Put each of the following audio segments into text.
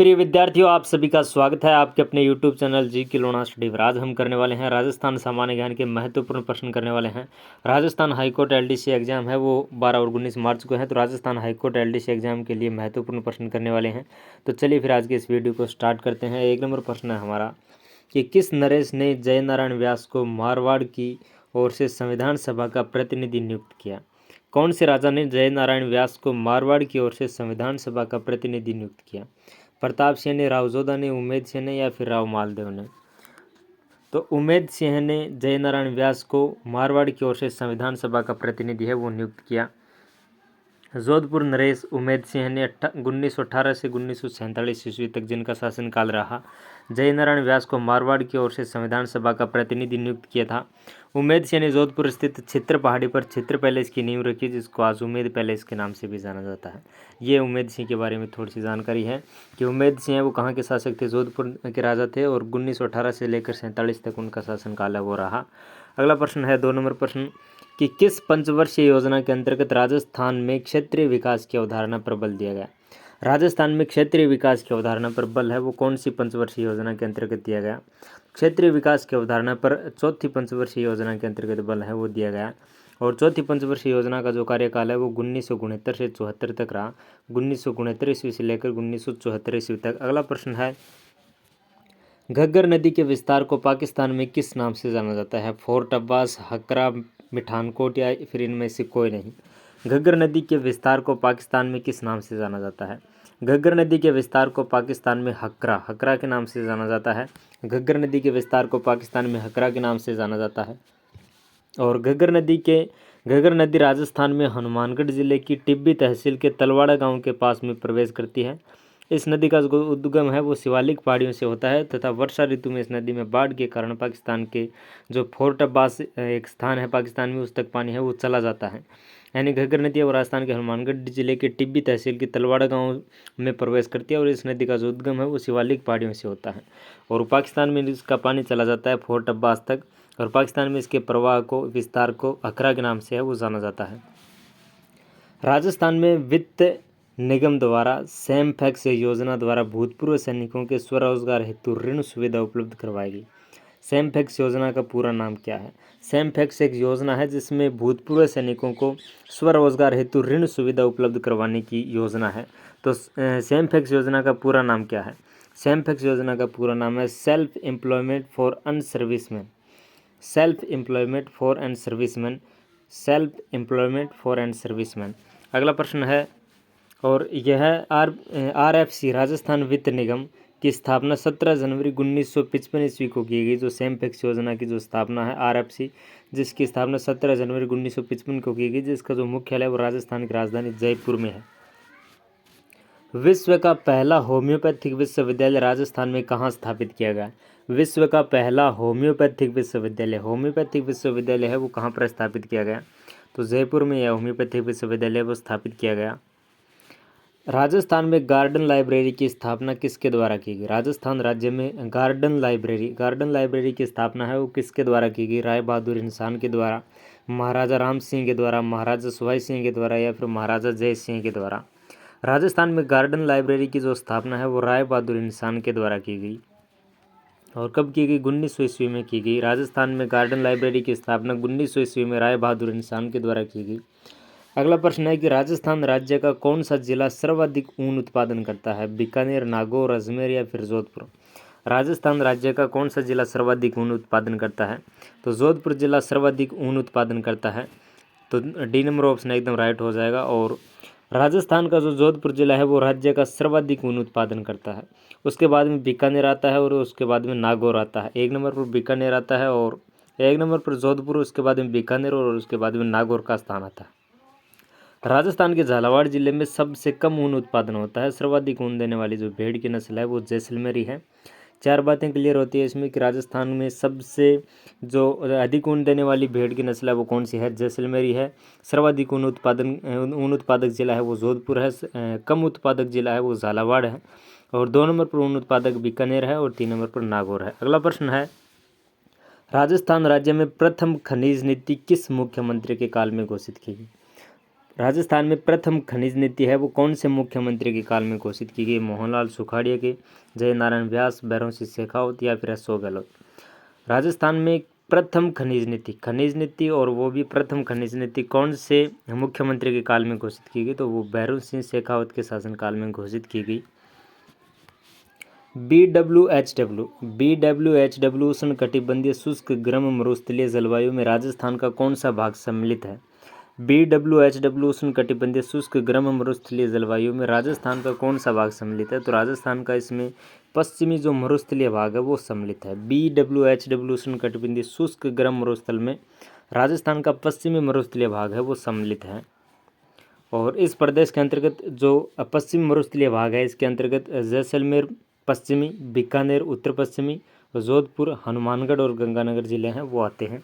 प्रिय विद्यार्थियों, आप सभी का स्वागत है आपके अपने YouTube चैनल जी के लोना स्टडी पर। आज हम करने वाले हैं राजस्थान सामान्य ज्ञान के महत्वपूर्ण प्रश्न करने वाले हैं। राजस्थान हाईकोर्ट एलडीसी एग्जाम है वो 12 और 19 मार्च को है, तो राजस्थान हाईकोर्ट एलडीसी एग्जाम के लिए महत्वपूर्ण प्रश्न करने वाले हैं। तो चलिए फिर आज के इस वीडियो को स्टार्ट करते हैं। 1 नंबर प्रश्न है हमारा कि किस नरेश ने जयनारायण व्यास को मारवाड़ की ओर से संविधान सभा का प्रतिनिधि नियुक्त किया? कौन से राजा ने जयनारायण व्यास को मारवाड़ की ओर से संविधान सभा का प्रतिनिधि नियुक्त किया? प्रताप सिंह ने, रावजोधा ने, उमेद सिंह ने या फिर राव मालदेव ने? तो उमेद सिंह ने जयनारायण व्यास को मारवाड़ की ओर से संविधान सभा का प्रतिनिधि है वो नियुक्त किया। जोधपुर नरेश उमेद सिंह ने 1918 से 1947 ईस्वी तक जिनका शासनकाल रहा, जयनारायण व्यास को मारवाड़ की ओर से संविधान सभा का प्रतिनिधि नियुक्त किया था। उमेद सिंह ने जोधपुर स्थित छित्र पहाड़ी पर छित्र पैलेस की नींव रखी, जिसको आज उमेद पैलेस के नाम से भी जाना जाता है। ये उमेद सिंह के बारे में थोड़ी सी जानकारी है कि उमेद सिंह वो कहाँ के शासक थे, जोधपुर के राजा थे और 1918 से लेकर 47 तक उनका शासनकाल है वो रहा। अगला प्रश्न है 2 नंबर प्रश्न कि किस पंचवर्षीय योजना के अंतर्गत राजस्थान में क्षेत्रीय विकास की अवधारणा पर बल दिया गया? राजस्थान में क्षेत्रीय विकास की अवधारणा पर बल है वो कौन सी पंचवर्षीय योजना के अंतर्गत दिया गया? क्षेत्रीय विकास की अवधारणा पर चौथी पंचवर्षीय योजना के अंतर्गत बल है वो दिया गया। और चौथी पंचवर्षीय योजना का जो कार्यकाल है वो 1969 से 74 तक रहा, 1969 ईस्वी से लेकर 1974 ईस्वी तक। अगला प्रश्न है घग्गर नदी के विस्तार को पाकिस्तान में किस नाम से जाना जाता है? फोर्ट अब्बास, हकरा, मिठानकोट या फिर इनमें से कोई नहीं? घग्गर नदी के विस्तार को पाकिस्तान में किस नाम से जाना जाता है? घग्गर नदी के विस्तार को पाकिस्तान में हकरा के नाम से जाना जाता है। घग्गर नदी के विस्तार को पाकिस्तान में हकरा के नाम से जाना जाता है। और घग्गर नदी राजस्थान में हनुमानगढ़ जिले की टिब्बी तहसील के तलवाड़ा गांव के पास में प्रवेश करती है। इस नदी का जो उद्गम है वो शिवालिक पहाड़ियों से होता है तथा वर्षा ऋतु में इस नदी में बाढ़ के कारण पाकिस्तान के जो फोर्ट अब्बास एक स्थान है पाकिस्तान में उस तक पानी है वो चला जाता है। यानी घग्गर नदी और राजस्थान के हनुमानगढ़ जिले के टिब्बी तहसील के तलवाड़ा गांव में प्रवेश करती है और इस नदी का जो उद्गम है वो शिवालिक पहाड़ियों से होता है और पाकिस्तान में इसका पानी चला जाता है फोर्ट अब्बास तक और पाकिस्तान में इसके प्रवाह को विस्तार को हकरा के नाम से है वो जाना जाता है। राजस्थान में वित्त निगम द्वारा सैमफैक्स योजना द्वारा भूतपूर्व सैनिकों के स्वरोजगार हेतु ऋण सुविधा उपलब्ध करवाएगी। सैमफैक्स योजना का पूरा नाम क्या है? सैमफैक्स एक योजना है जिसमें भूतपूर्व सैनिकों को स्वरोजगार हेतु ऋण सुविधा उपलब्ध करवाने की योजना है। तो सैमफैक्स योजना का पूरा नाम क्या है? सैमफैक्स योजना का पूरा नाम है self employment for and servicemen. Self employment for and servicemen. Self employment for and servicemen. अगला प्रश्न है और यह RFC राजस्थान वित्त निगम की स्थापना 17 जनवरी 1955 ईस्वी को की गई। जो सैमफैक्स योजना की जो स्थापना है RFC, जिसकी स्थापना 17 जनवरी 1955 को की गई, जिसका जो मुख्यालय है वो राजस्थान की राजधानी जयपुर में है। विश्व का पहला होम्योपैथिक विश्वविद्यालय राजस्थान में कहाँ स्थापित किया गया? विश्व का पहला होम्योपैथिक विश्वविद्यालय है वो कहाँ पर स्थापित किया गया? तो जयपुर में यह होम्योपैथिक विश्वविद्यालय वो स्थापित किया गया। राजस्थान में गार्डन लाइब्रेरी की स्थापना किसके द्वारा की गई? राजस्थान राज्य में गार्डन लाइब्रेरी की स्थापना है वो किसके द्वारा की गई? राय बहादुर इंसान के द्वारा, महाराजा राम सिंह के द्वारा, महाराजा सुहाई सिंह के द्वारा या फिर महाराजा जय सिंह के द्वारा? राजस्थान में गार्डन लाइब्रेरी की जो स्थापना है वो राय बहादुर इंसान के द्वारा की गई। और कब की गई? 1900 ईस्वी में की गई। राजस्थान में गार्डन लाइब्रेरी की स्थापना 1900 ईस्वी में राय बहादुर इंसान के द्वारा की गई। अगला प्रश्न है कि राजस्थान राज्य का कौन सा जिला सर्वाधिक ऊन उत्पादन करता है? बीकानेर, नागौर, अजमेर या फिर जोधपुर? राजस्थान राज्य का कौन सा जिला सर्वाधिक ऊन उत्पादन करता है? तो जोधपुर जिला सर्वाधिक ऊन उत्पादन करता है। तो डी नंबर ऑप्शन एकदम राइट हो जाएगा। और राजस्थान का जो जोधपुर जिला है वो राज्य का सर्वाधिक ऊन उत्पादन करता है। उसके बाद में बीकानेर आता है और उसके बाद में नागौर आता है। 1 नंबर पर बीकानेर आता है और 1 नंबर पर जोधपुर, उसके बाद में बीकानेर और उसके बाद में नागौर का स्थान आता है। राजस्थान के झालावाड़ जिले में सबसे कम ऊन उत्पादन होता है। सर्वाधिक ऊन देने वाली जो भेड़ की नस्ल है वो जैसलमेरी है। 4 बातें क्लियर होती है इसमें कि राजस्थान में सबसे जो अधिक ऊन देने वाली भेड़ की नस्ल है वो कौन सी है? जैसलमेरी है। सर्वाधिक ऊन उत्पादक जिला है वो जोधपुर है। कम उत्पादक जिला है वो झालावाड़ है। और 2 नंबर पर ऊन उत्पादक बीकानेर है और 3 नंबर पर नागौर है। अगला प्रश्न है राजस्थान राज्य में प्रथम खनिज नीति किस मुख्यमंत्री के काल में घोषित की गई? राजस्थान में प्रथम खनिज नीति है वो कौन से मुख्यमंत्री के काल में घोषित की गई? मोहनलाल सुखाड़िया के, जय नारायण व्यास, भैरों सिंह शेखावत या फिर अशोक गहलोत? राजस्थान में प्रथम खनिज नीति और वो भी प्रथम खनिज नीति कौन से मुख्यमंत्री के काल में घोषित की गई? तो वो भैरों सिंह शेखावत के शासनकाल में घोषित की गई। BWHW उष्णकटिबंधीय शुष्क गर्म मरुस्थलीय जलवायु में राजस्थान का कौन सा भाग सम्मिलित है? BWHW उष्णकटिबंधीय शुष्क गर्म मरुस्थलीय जलवायु में राजस्थान का कौन सा भाग सम्मिलित है? तो राजस्थान का इसमें पश्चिमी जो मरुस्थलीय भाग है वो सम्मिलित है। BWHW उष्णकटिबंधीय शुष्क गर्म मरुस्थल में राजस्थान का पश्चिमी मरुस्थलीय भाग है वो सम्मिलित है। और इस प्रदेश के अंतर्गत जो पश्चिमी मरुस्थलीय भाग है इसके अंतर्गत जैसलमेर पश्चिमी, बीकानेर उत्तर पश्चिमी, जोधपुर, हनुमानगढ़ और गंगानगर जिले हैं वो आते हैं।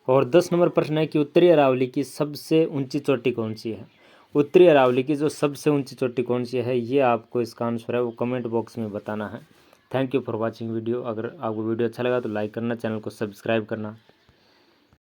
और 10 नंबर प्रश्न है कि उत्तरी अरावली की सबसे ऊंची चोटी कौन सी है? उत्तरी अरावली की जो सबसे ऊंची चोटी कौन सी है ये आपको इसका आंसर है वो कमेंट बॉक्स में बताना है। Thank you for watching video. अगर आपको वीडियो अच्छा लगा तो लाइक करना, चैनल को सब्सक्राइब करना।